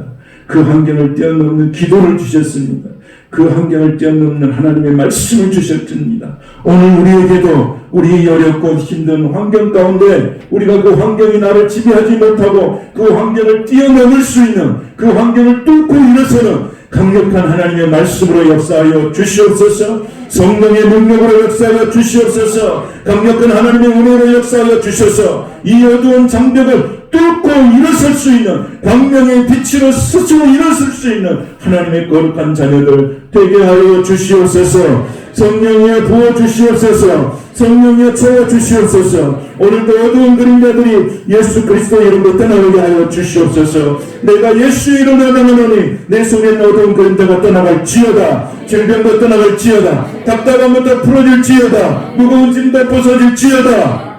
S1: 그 환경을 뛰어넘는 기도를 주셨습니다. 그 환경을 뛰어넘는 하나님의 말씀을 주셨습니다. 오늘 우리에게도 우리 어렵고 힘든 환경 가운데 우리가 그 환경이 나를 지배하지 못하고 그 환경을 뛰어넘을 수 있는, 그 환경을 뚫고 일어서는 강력한 하나님의 말씀으로 역사하여 주시옵소서. 성령의 능력으로 역사하여 주시옵소서. 강력한 하나님의 은혜로 역사하여 주셔서 이 어두운 장벽을 뚫고 일어설 수 있는, 광명의 빛으로 스스로 일어설 수 있는 하나님의 거룩한 자녀들 되게 하여 주시옵소서. 성령이여 부어주시옵소서. 성령이여 채워주시옵소서. 오늘도 어두운 그림자들이 예수 그리스도 이름으로 떠나가게 하여 주시옵소서. 내가 예수 이름으로 나가노니 내 속에 있는 어두운 그림자가 떠나갈지어다. 질병도 떠나갈지어다. 답답함부터 풀어질지어다. 무거운 짐도 벗어질지어다.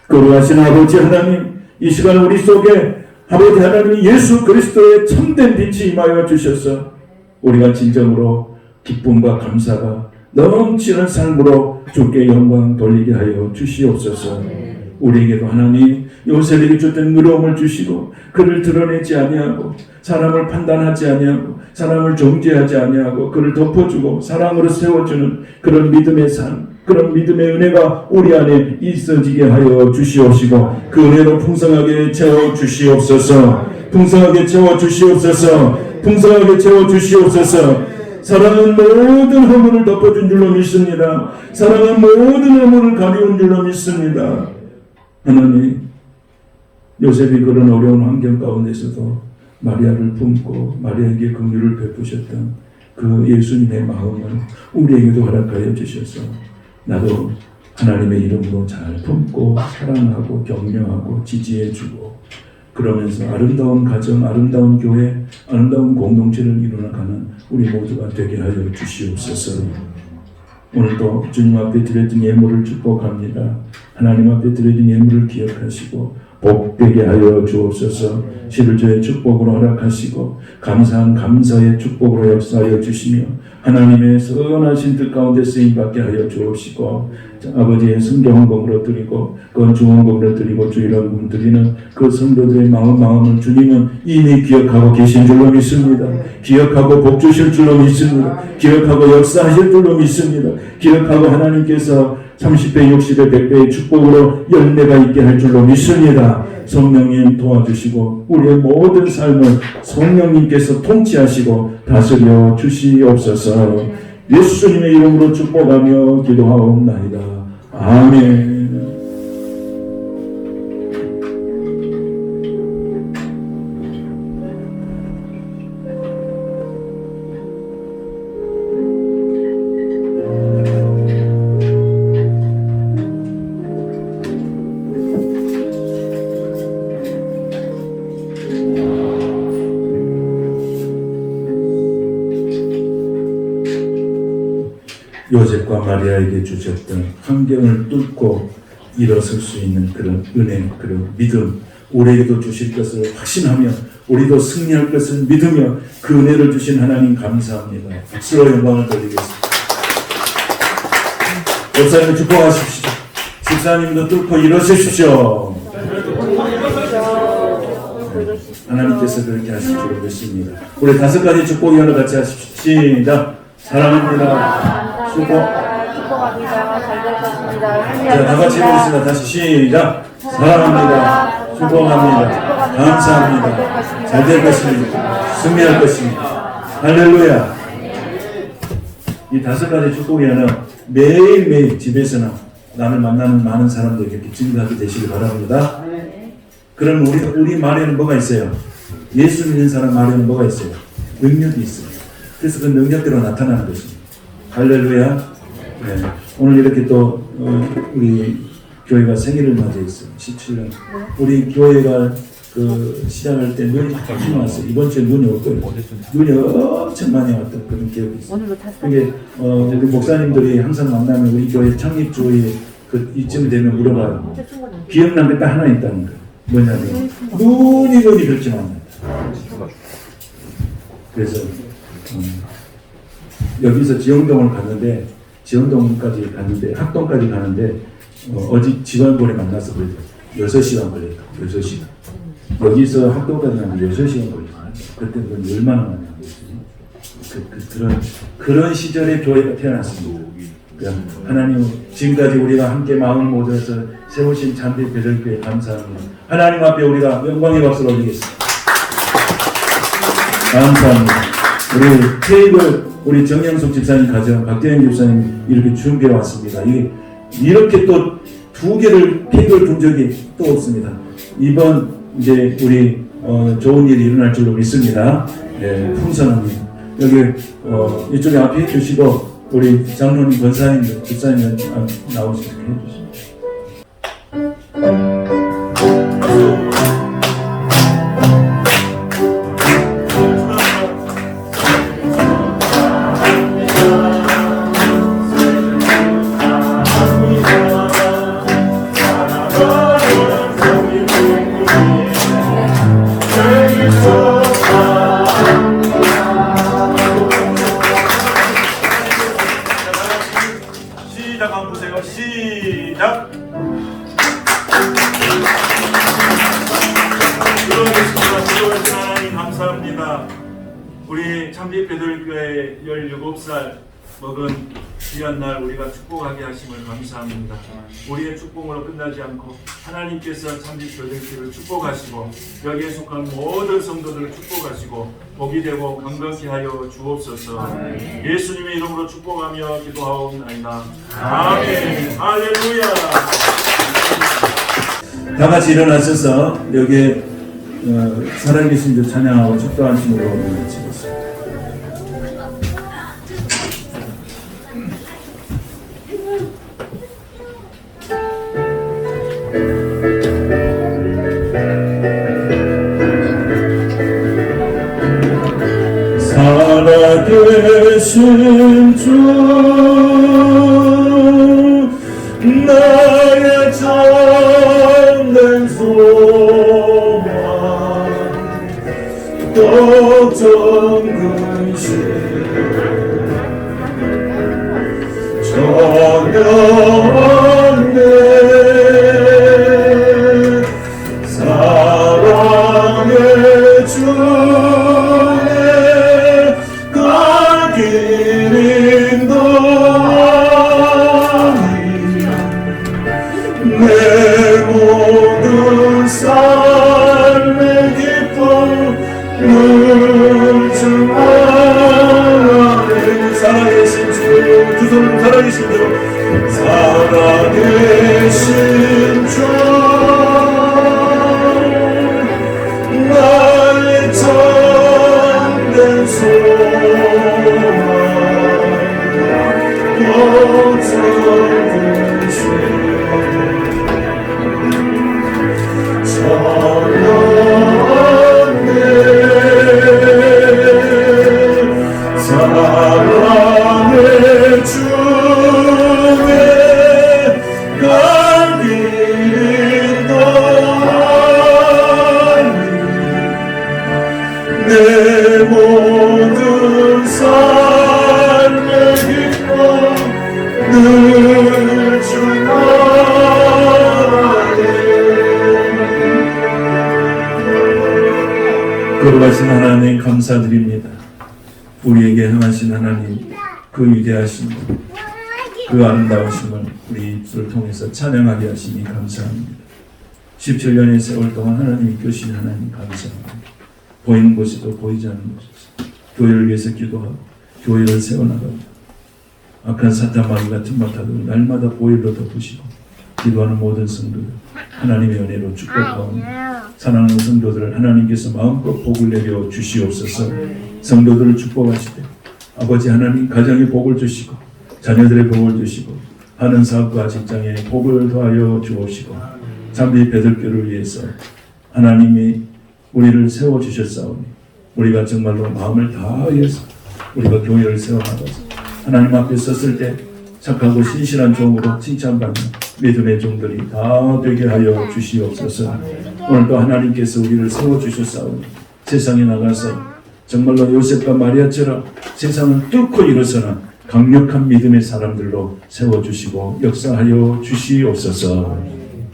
S1: 거룩하신 아버지 하나님, 이 시간 우리 속에 아버지 하나님이 예수 그리스도의 참된 빛이 임하여 주셔서 우리가 진정으로 기쁨과 감사가 넘치는 삶으로 주께 영광 돌리게 하여 주시옵소서. 우리에게도 하나님 요셉에게 줬던 의로움을 주시고 그를 드러내지 아니하고 사람을 판단하지 아니하고 사람을 정죄하지 아니하고 그를 덮어주고 사랑으로 세워주는 그런 믿음의 삶, 그런 믿음의 은혜가 우리 안에 있어지게 하여 주시옵시고 그 은혜로 풍성하게 채워주시옵소서. 풍성하게 채워주시옵소서. 풍성하게 채워주시옵소서. 사랑은 모든 허물을 덮어준 줄로 믿습니다. 사랑은 모든 허물을 가리운 줄로 믿습니다. 하나님, 요셉이 그런 어려운 환경 가운데서도 마리아를 품고 마리아에게 긍휼을 베푸셨던 그 예수님의 마음을 우리에게도 허락하여 주셔서 나도 하나님의 이름으로 잘 품고 사랑하고 격려하고 지지해주고 그러면서 아름다운 가정, 아름다운 교회, 아름다운 공동체를 이루어가는 우리 모두가 되게 하여 주시옵소서. 오늘도 주님 앞에 드렸던 예물을 축복합니다. 하나님 앞에 드려진 예물을 기억하시고 복되게 하여 주옵소서. 11조의 축복으로 허락하시고 감사한 감사의 축복으로 역사하여 주시며 하나님의 선하신 뜻 가운데 쓰임받게 하여 주옵시고 아버지의 성경헌금으로 드리고 건축헌금으로 드리고 주일헌금 드리는 그 성도들의 마음을 주님은 이미 기억하고 계신 줄로 믿습니다. 기억하고 복 주실 줄로 믿습니다. 기억하고 역사하실 줄로 믿습니다. 기억하고 하나님께서 30배, 60배, 100배의 축복으로 열매가 있게 할 줄로 믿습니다. 성령님 도와주시고 우리의 모든 삶을 성령님께서 통치하시고 다스려 주시옵소서. 예수님의 이름으로 축복하며 기도하옵나이다. 아멘. 요셉과 마리아에게 주셨던 환경을 뚫고 일어설 수 있는 그런 은혜, 그런 믿음, 우리에게도 주실 것을 확신하며 우리도 승리할 것을 믿으며 그 은혜를 주신 하나님 감사합니다. 박수로 영광을 돌리겠습니다. 목사님 축복하십시오. 집사님도 뚫고 일어서십시오. 하나님께서 그렇게 하실 줄 믿습니다. 우리 5가지 축복이 하나 같이 하십시오. 시작. 사랑합니다.
S2: 축복합니다. 잘 될 것입니다.
S1: 자, 다 같이 해보겠습니다. 다시 시작. 사랑합니다. 축복합니다. 감사합니다. 잘 될 것입니다. 승리할 것입니다. 할렐루야. 이 5가지 축복이 하나 매일매일 집에서나 나를 만나는 많은 사람들에게 증거하게 되시기 바랍니다. 그럼 우리 말에는 뭐가 있어요? 예수 믿는 사람 말에는 뭐가 있어요? 능력이 있어요. 그래서 그 능력대로 나타나는 것입니다. 할렐루야. 네. 오늘 이렇게 또 우리 교회가 생일을 맞이했어요. 17년. 우리 교회가 그 시작할 때 눈이 많이 왔어요. 이번 주에 눈이 올 거예요. 눈이 엄청 많이 왔던 그런 기억이 있어요. 그게 우리 목사님들이 항상 만나면 우리 교회 창립 주에 그 이쯤 되면 물어봐요. 기억난 게 딱 하나 있다는 거예요. 뭐냐면 눈이 그렇게 많아요. 그래서 여기서 지영동을 갔는데 지영동까지 갔는데 학동까지 가는데 어제 지방골에 만나서 그래도 6시간 걸렸다. 6시간. 여기서 학동까지 가면 6시간 걸렸어요. 그때 그건 얼마나 많이 한 거지. 그런 시절에 교회가 태어났습니다. 그러니까 하나님 지금까지 우리가 함께 마음을 모아서 세우신 참된 배들교회 감사합니다. 하나님 앞에 우리가 영광의 박수를 올리겠습니다. 감사합니다. 우리 케이크를 우리 정영숙 집사님 가정 박대현 집사님 이렇게 준비해 왔습니다. 이렇게 또 2개를 케이크를 준 적이 또 없습니다. 이번 이제 우리 좋은 일이 일어날 줄로 믿습니다. 네, 풍성합니다. 여기 이쪽에 앞에 해주시고 우리 장로님, 권사님, 집사님 나오시게 해주시죠.
S3: 시작. 기도하신 하나님 감사합니다. 우리 참빛배들교회 17살 먹은 귀한 날 우리가 축복하게 하심을 감사합니다. 우리의 축복으로 끝나지 않고 하나님께서 참빛배들교회를 축복하시고 여기에 속한 모든 성도들을 축복하시고 복이 되고 건강케 하여 주옵소서. 예수님의 이름으로 축복하며 기도하옵나이다. 아멘. 할렐루야.
S1: 다 같이 일어나셔서 여기에 살아계신 주 찬양하고 축도하심으로 마치겠습니다. 살아계신 주 나의
S3: 살아계신 주 살아계신 주 나의 참된 소망 사랑의 주에 갈긴 동안이 내 모든 삶의 기쁨 늘 주나에 거룩하신 하나님 감사드립니다. 우리에게 행하신 하나님 그 위대하심 그 아름다우심을 우리 입술을 통해서 찬양하게 하시니 감사합니다. 17년의 세월 동안 하나님 이끄신 하나님 감사합니다. 보이는 곳에도 보이지 않는 곳에서 교회를 위해서 기도하고 교회를 세워나가고 악한 사탄 마귀 같은 마타도 날마다 보일로 덮으시고 기도하는 모든 성도들 하나님의 은혜로 축복하오니 사랑하는 성도들을 하나님께서 마음껏 복을 내려 주시옵소서. 성도들을 축복하시되 아버지 하나님 가정에 복을 주시고 자녀들의 복을 주시고 하는 사업과 직장에 복을 더하여 주옵시고 잠비 배들교를 위해서 하나님이 우리를 세워주셨사오니 우리가 정말로 마음을 다해서 우리가 교회를 세워나가서 하나님 앞에 섰을 때 착하고 신실한 종으로 칭찬받는 믿음의 종들이 다 되게 하여 주시옵소서. 오늘도 하나님께서 우리를 세워주셨사오니 세상에 나가서 정말로 요셉과 마리아처럼 세상을 뚫고 일어서는 강력한 믿음의 사람들로 세워주시고 역사하여 주시옵소서.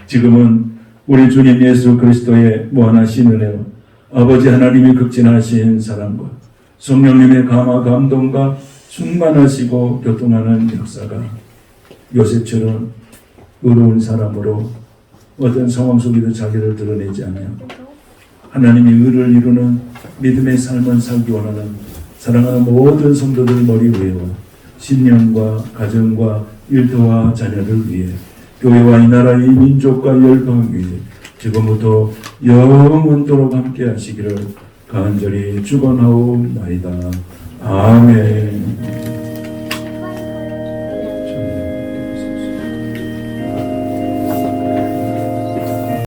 S3: 지금은 우리 주님 예수 그리스도의 무한하신 은혜와 아버지 하나님이 극진하신 사랑과 성령님의 감화 감동과 충만하시고 교통하는 역사가 요셉처럼 의로운 사람으로 어떤 상황 속에도 자기를 드러내지 않냐고 하나님의 의를 이루는 믿음의 삶을 살기 원하는 사랑하는 모든 성도들 머리 위에와 신령과 가정과 일터와 자녀를 위해 교회와 이 나라 이 민족과 열방 위에 지금부터 영원토록 함께 하시기를 간절히 축원하옵나이다. 아멘.